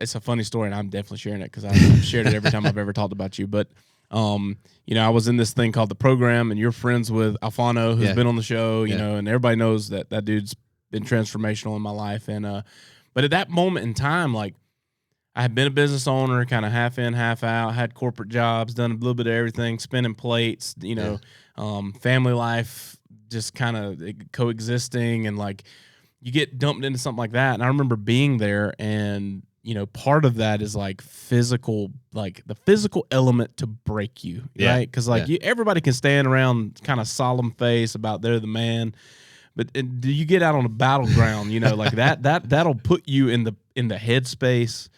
it's a funny story, and I'm definitely sharing it because I've shared it every time I've ever talked about you. But, I was in this thing called The Program, and you're friends with Alfano, who's been on the show, you know, and everybody knows that dude's been transformational in my life. And but at that moment in time, like, I had been a business owner, kind of half in, half out, had corporate jobs, done a little bit of everything, spinning plates, family life, just kind of coexisting, and like you get dumped into something like that. And I remember being there, and part of that is like physical, like the physical element to break you, right? Because like everybody can stand around kind of solemn face about they're the man, but do you get out on a battleground, like that'll put you in the headspace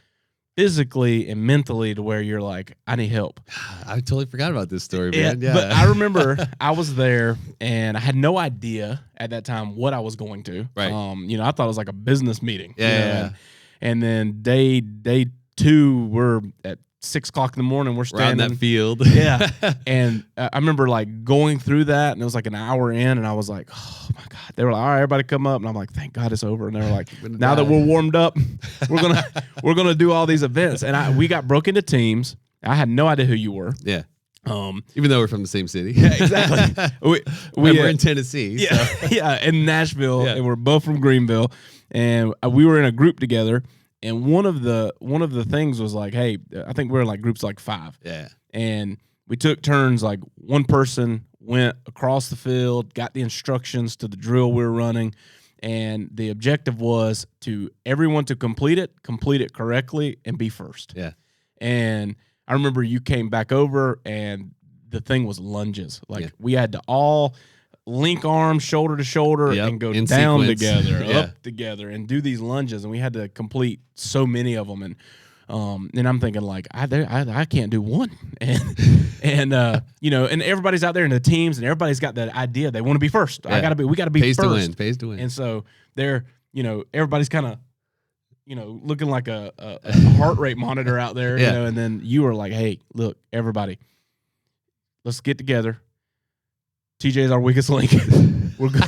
physically and mentally to where you're like, I need help. I totally forgot about this story, man. Yeah. But I remember I was there, and I had no idea at that time what I was going to. Right. I thought it was like a business meeting. Yeah. And then day 2, we're at 6 o'clock in the morning. We're standing on that field. Yeah. And I remember like going through that, and it was like an hour in, and I was like, oh my God. They were like, all right, everybody come up. And I'm like, thank God it's over. And they were like, now that we're warmed up, we're gonna do all these events. And we got broke into teams. I had no idea who you were. Yeah. Even though we're from the same city. Yeah, exactly. We're in Tennessee. Yeah. So. Yeah. In Nashville. Yeah. And we're both from Greenville. And we were in a group together. And one of the things was like, hey, I think we're in like groups like 5. Yeah. And we took turns, like one person went across the field, got the instructions to the drill we were running, and the objective was to everyone to complete it correctly, and be first. Yeah. And I remember you came back over, and the thing was lunges. Like we had to all link arms shoulder to shoulder and go down together, up together, and do these lunges. And we had to complete so many of them. And I'm thinking like, I can't do one. And everybody's out there in the teams, and everybody's got that idea. They want to be first. We got to be first. Pays to win. And so they're, everybody's kind of, looking like a heart rate monitor out there, and then you were like, hey, look, everybody, let's get together. TJ's our weakest link. We're good.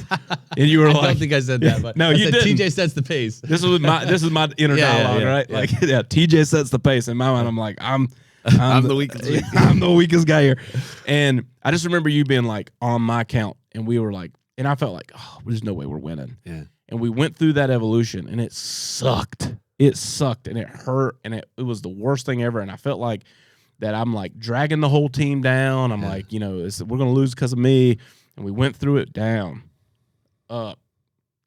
And you were I like, don't think I said that, but no, you didn't. TJ sets the pace. This is my inner dialogue, right? Yeah. Like, TJ sets the pace. In my mind, I'm like, I'm the weakest. I'm the weakest guy here. And I just remember you being like, on my count, and we were like, and I felt like, oh, there's no way we're winning. Yeah. And we went through that evolution, and it sucked. It sucked, and it hurt, and it was the worst thing ever. And I felt like that I'm like dragging the whole team down. I'm like, we're going to lose because of me. And we went through it down, up,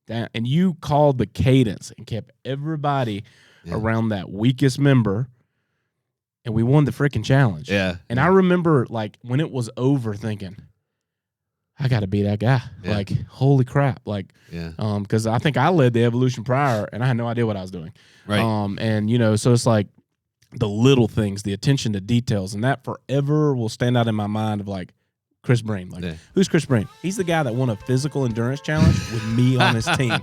down. And you called the cadence and kept everybody around that weakest member. And we won the freaking challenge. Yeah. And I remember, like, when it was over, thinking, I got to be that guy. Yeah. Like, holy crap. Like, because I think I led the evolution prior, and I had no idea what I was doing. Right. And, so it's like the little things, the attention to details, and that forever will stand out in my mind of, like, Chris Breen. Like, who's Chris Breen? He's the guy that won a physical endurance challenge with me on his team.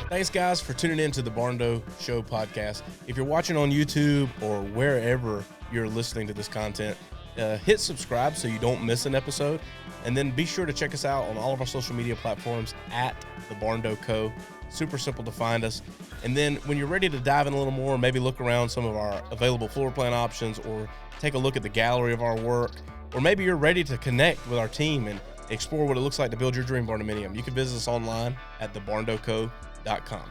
Thanks, guys, for tuning in to the Barndo Show podcast. If you're watching on YouTube or wherever you're listening to this content, hit subscribe so you don't miss an episode. And then be sure to check us out on all of our social media platforms at the Barndo Co. Super simple to find us. And then when you're ready to dive in a little more, maybe look around some of our available floor plan options, or take a look at the gallery of our work, or maybe you're ready to connect with our team and explore what it looks like to build your dream barndominium, you can visit us online at thebarndoco.com.